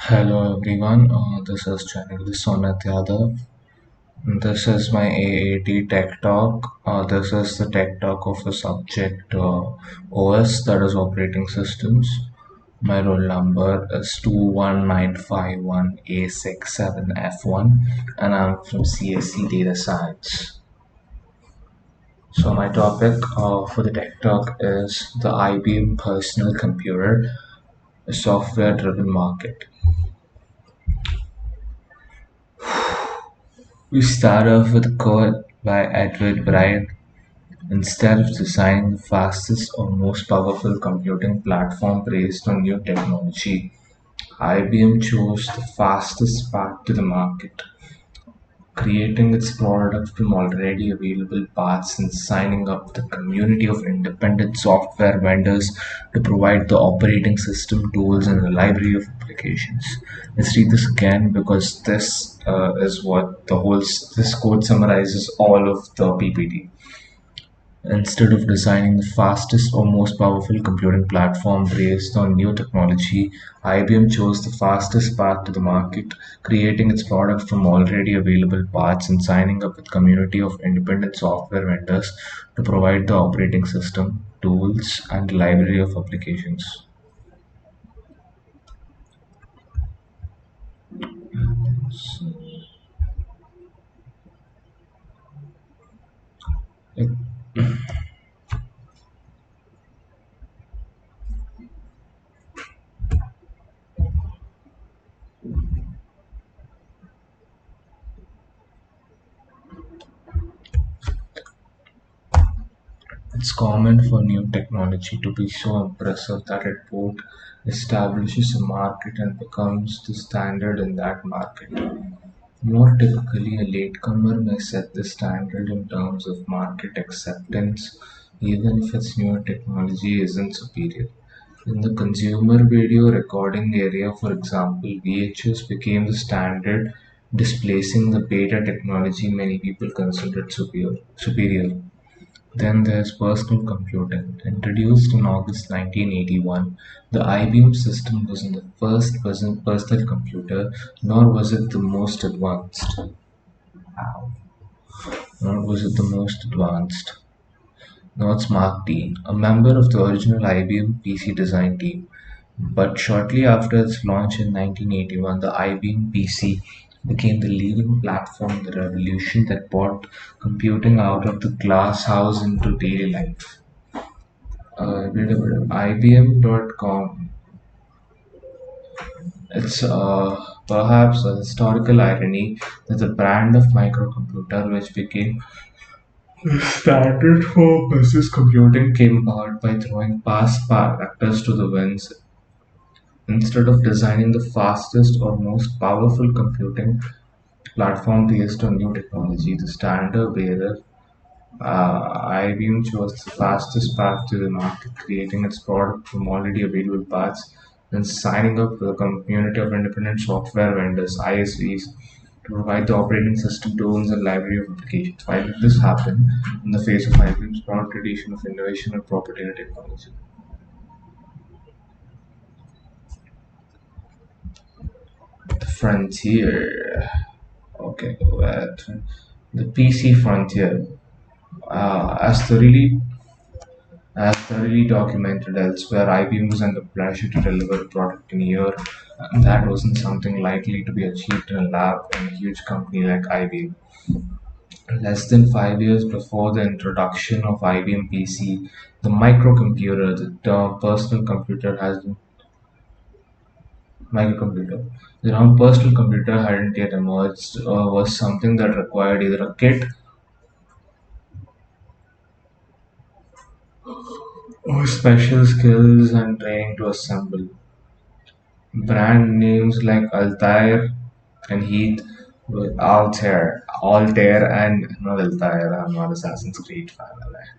Hello everyone, this is Channel Sonat Yadav. This is my AAT Tech Talk. This is the Tech Talk of the subject OS, that is Operating Systems. My roll number is 21951A67F1 and I'm from CSC Data Science. So my topic for the Tech Talk is the IBM personal computer, a software-driven market. We start off with a quote by Edward Bryant. Instead of designing the fastest or most powerful computing platform based on new technology, IBM chose the fastest path to the market, creating its product from already available parts and signing up the community of independent software vendors to provide the operating system tools and a library of applications. Let's read this again because this is what this code summarizes all of the PPT. Instead of designing the fastest or most powerful computing platform based on new technology, IBM chose the fastest path to the market, creating its product from already available parts and signing up with community of independent software vendors to provide the operating system, tools, and library of applications. It- It's common for new technology to be so impressive that it both establishes a market and becomes the standard in that market. More typically, a latecomer may set the standard in terms of market acceptance, even if its newer technology isn't superior. In the consumer video recording area, for example, VHS became the standard, displacing the beta technology many people considered superior. Then there's personal computing. Introduced in August 1981, the IBM system wasn't the first personal computer, nor was it the most advanced. Nor was it the most advanced. Now it's Mark Dean, a member of the original IBM PC design team. But shortly after its launch in 1981, the IBM PC became the leading platform, the revolution that brought computing out of the glass house into daily life. IBM.com. It's perhaps a historical irony that the brand of microcomputer, which became the standard for business computing, came about by throwing past actors to the winds. Instead of designing the fastest or most powerful computing platform based on new technology, the standard bearer, IBM chose the fastest path to the market, creating its product from already available parts and signing up with a community of independent software vendors (ISVs) to provide the operating system tools and library of applications. Why did this happen in the face of IBM's proud tradition of innovation and proprietary technology? The frontier. Okay, the PC frontier. As thoroughly documented elsewhere, IBM was under pressure to deliver a product in a year, and that wasn't something likely to be achieved in a lab in a huge company like IBM. Less than 5 years before the introduction of IBM PC, the microcomputer, the term personal computer, has been microcomputer. The term personal computer hadn't yet emerged, was something that required either a kit or special skills and training to assemble. Brand names like Altair and Heath were Altair and not Altair. I'm not Assassin's Creed fan. Alright.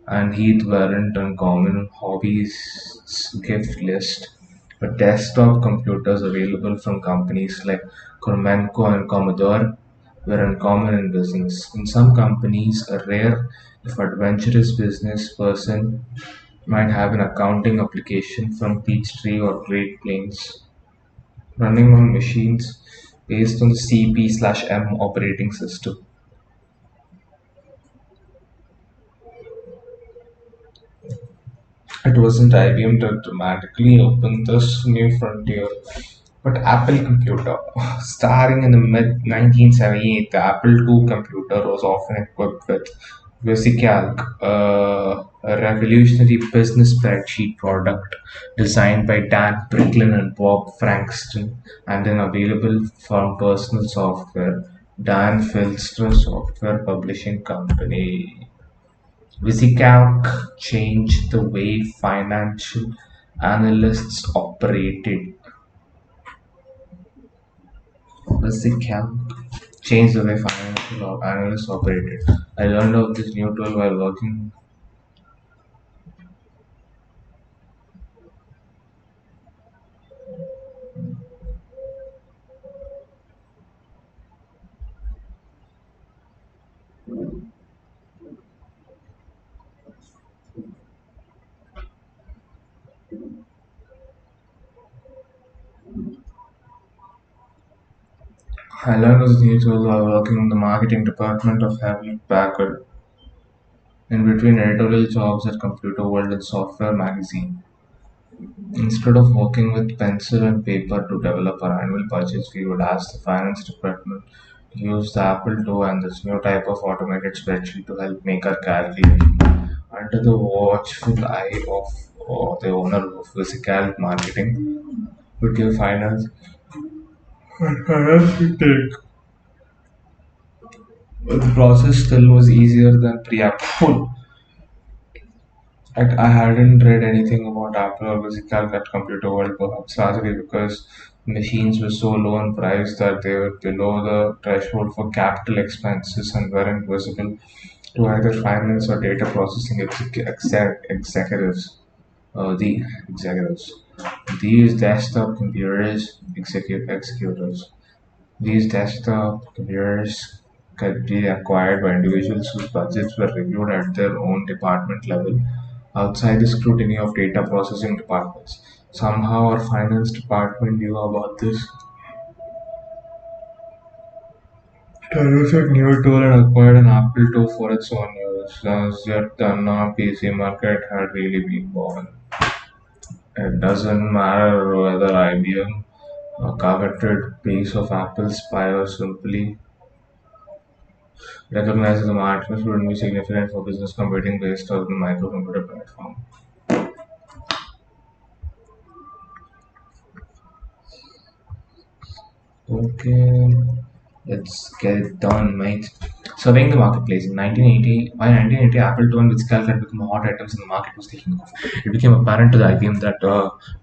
And Heath weren't uncommon hobbies gift list, but desktop computers available from companies like Cormenco and Commodore were uncommon in business. In some companies, a rare, if adventurous business person might have an accounting application from Peachtree or Great Plains. running on machines based on the CP/M operating system. It wasn't IBM that dramatically opened this new frontier, but Apple Computer. Starting in the mid 1978, the Apple II computer was often equipped with VisiCalc, a revolutionary business spreadsheet product designed by Dan Bricklin and Bob Frankston, and then available from personal software, Dan Filstra Software Publishing Company. VisiCalc changed the way financial analysts operated. VisiCalc changed the way financial analysts operated. I learned of this new tool while working. I learned of this new tool while working in the marketing department of Hewlett Packard, in between editorial jobs at Computer World and Software Magazine. Instead of working with pencil and paper to develop our annual budgets, we would ask the finance department to use the Apple II and this new type of automated spreadsheet to help make our calculation. Under the watchful eye of the owner of Physical Marketing, would give finance and finance take. But the process still was easier than pre-Apple. I hadn't read anything about Apple or Physical at Computer World, perhaps largely because machines were so low in price that they were below the threshold for capital expenses and weren't visible to either finance or data processing executives. The executives. These desktop computers, executors. These desktop computers could be acquired by individuals whose budgets were reviewed at their own department level outside the scrutiny of data processing departments. Somehow, our finance department knew about this terrific new tool and acquired an Apple II for its own use, as yet the non-PC market had really been born. It doesn't matter whether IBM, a coveted piece of Apple's pie, or simply recognizes the market wouldn't be significant for business computing based on the microcomputer platform. Okay, let's get it done, mate. Surveying the marketplace in 1980, by 1980, Apple II and Vizscal had become hot items and the market was taking off. It became apparent to the IBM that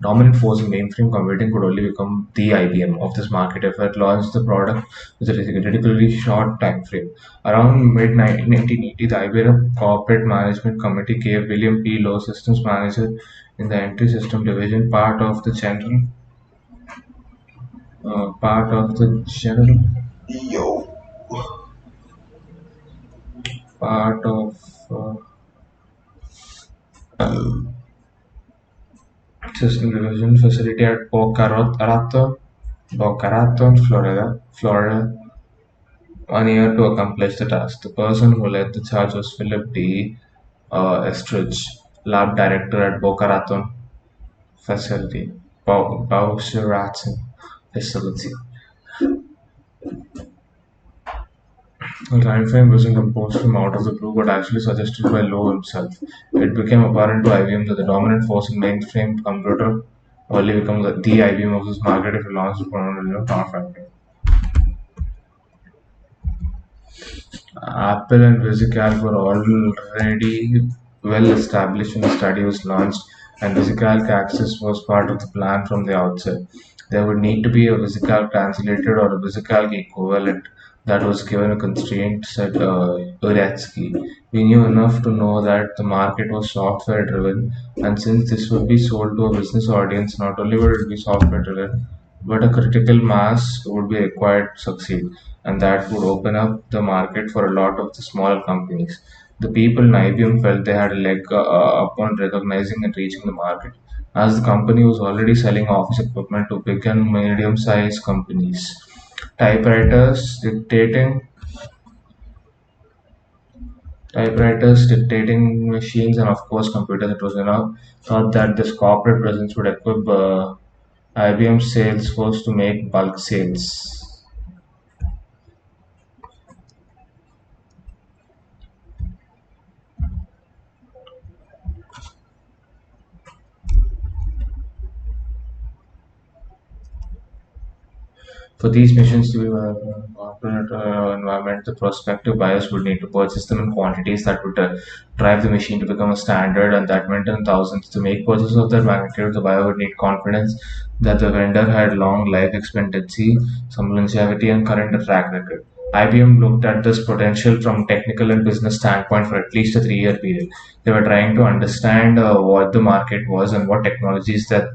dominant force in mainframe computing could only become the IBM of this market if it launched the product with a ridiculously short time frame. Around mid 1980, the IBM Corporate Management Committee gave William P. Lowe, systems manager in the entry system division, part of the general part of system division facility at Boca Raton, Florida, 1 year to accomplish the task. The person who led the charge was Philip D. Estridge, lab director at Boca Raton facility, Boca Raton facility. The timeframe wasn't imposed from out of the blue, but actually suggested by Lowe himself. It became apparent to IBM that the dominant force in mainframe computer only becomes the IBM of this market if it launched a power factor. Apple and VisiCalc were already well established when the study was launched, and VisiCalc access was part of the plan from the outset. There would need to be a VisiCalc translator or a VisiCalc equivalent that was given a constraint, said Uretsky. We knew enough to know that the market was software driven, and since this would be sold to a business audience, not only would it be software driven, but a critical mass would be required to succeed, and that would open up the market for a lot of the smaller companies. The people in IBM felt they had a leg up on recognizing and reaching the market. as the company was already selling office equipment to big and medium-sized companies. Typewriters dictating typewriters, dictating machines, and of course computers. It was thought that this corporate presence would equip IBM sales force to make bulk sales. For these machines to be corporate environment, the prospective buyers would need to purchase them in quantities that would drive the machine to become a standard, and that meant in thousands. To make purchases of that magnitude, the buyer would need confidence that the vendor had long life expectancy, some longevity, and current track record. IBM looked at this potential from technical and business standpoint for at least a 3-year period. They were trying to understand what the market was and what technologies that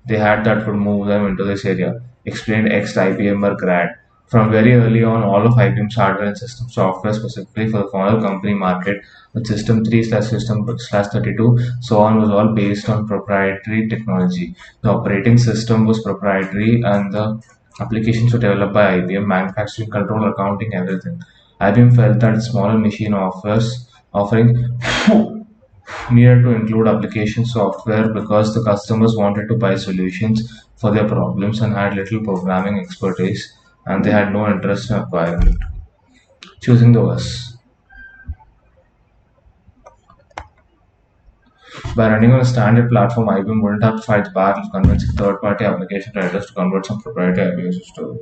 they had that would move them into this area, explained ex-IBMer grad. From very early on, all of IBM's hardware and system software specifically for the final company market with System 3 slash System slash 32, so on was all based on proprietary technology. The operating system was proprietary and the applications were developed by IBM, manufacturing, control, accounting, everything. IBM felt that smaller machine offering needed to include application software because the customers wanted to buy solutions for their problems and had little programming expertise, and they had no interest in acquiring it. Choosing the OS. By running on a standard platform, IBM wouldn't have to fight the battle of convincing third-party application writers to convert some proprietary IBM system.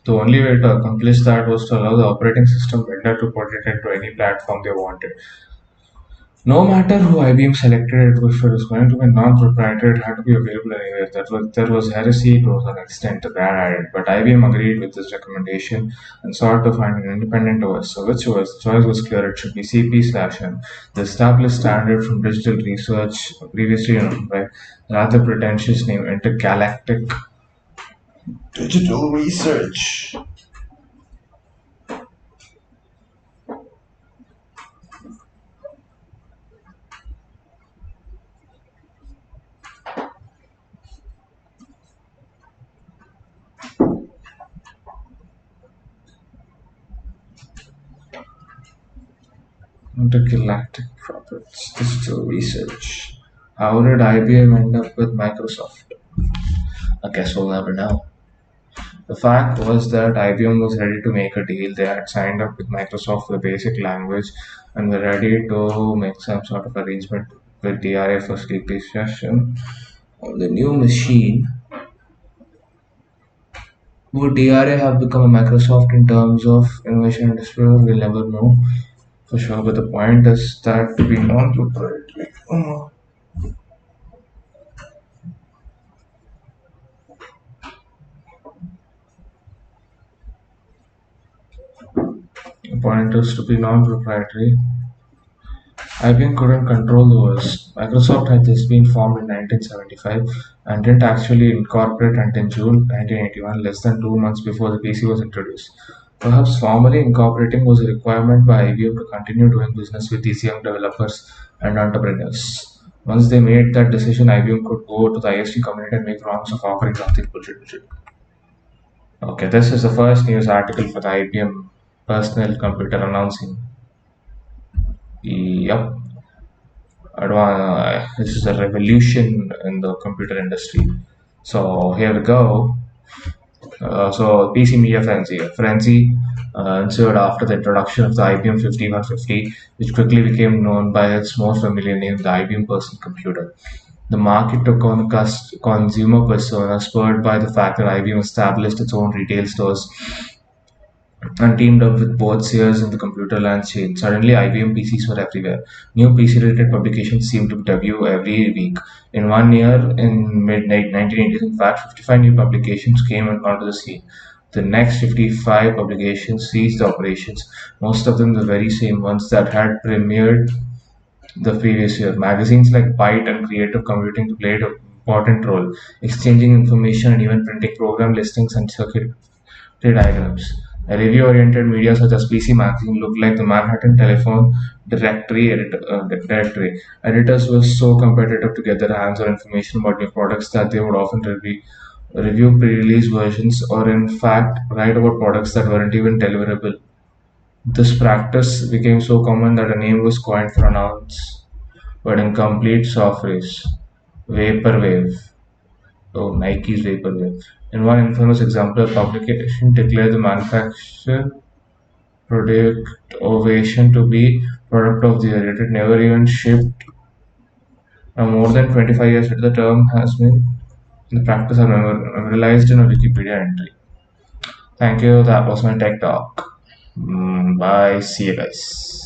The only way to accomplish that was to allow the operating system vendor to put it into any platform they wanted. No matter who IBM selected, if it was going to be non-proprietary, it had to be available anywhere. That was heresy to an extent, the grad added. But IBM agreed with this recommendation and sought to find an independent OS. So which OS? The choice was clear. It should be CP/M, the established standard from digital research, previously known by rather pretentious name Intergalactic Digital Research. Intergalactic Properties Digital Research. How did IBM end up with Microsoft? I guess we'll never know. The fact was that IBM was ready to make a deal. They had signed up with Microsoft for the basic language and were ready to make some sort of arrangement with DRA for sleepy session on the new machine. Would DRA have become a Microsoft in terms of innovation and display? We'll never know for sure, but the point is that to be non-proprietary. The point is to be non-proprietary. IBM couldn't control the OS. Microsoft had just been formed in 1975 and didn't actually incorporate until June 1981, less than 2 months before the PC was introduced. Perhaps formally incorporating was a requirement by IBM to continue doing business with these young developers and entrepreneurs. Once they made that decision, IBM could go to the ISP community and make promise of offering something bullshit. Okay, this is the first news article for the IBM personal computer announcing. Yep, this is a revolution in the computer industry. So here we go. So PC media frenzy ensued after the introduction of the IBM 5150, which quickly became known by its more familiar name, the IBM personal computer. The market took on a consumer persona, spurred by the fact that IBM established its own retail stores and teamed up with both Sears and the computer land chain. Suddenly, IBM PCs were everywhere. New PC-related publications seemed to debut every week. In one year, in mid 1980s, in fact, 55 new publications came onto the scene. The next 55 publications ceased operations, most of them the very same ones that had premiered the previous year. Magazines like Byte and Creative Computing played an important role, exchanging information and even printing program listings and circuit diagrams. A review-oriented media such as PC Magazine looked like the Manhattan Telephone directory. Editors were so competitive to get their hands on information about new products that they would often review pre-release versions or in fact write about products that weren't even deliverable. This practice became so common that a name was coined for announced but incomplete software: vaporwave. Oh, Nike's vaporwave. In one infamous example, a publication declared the manufacturer product Ovation to be product of the year. It had never even shipped. Now, more than 25 years later, the term has been in the practice of memorialized in a Wikipedia entry. Thank you. That was my tech talk. Bye. See you guys.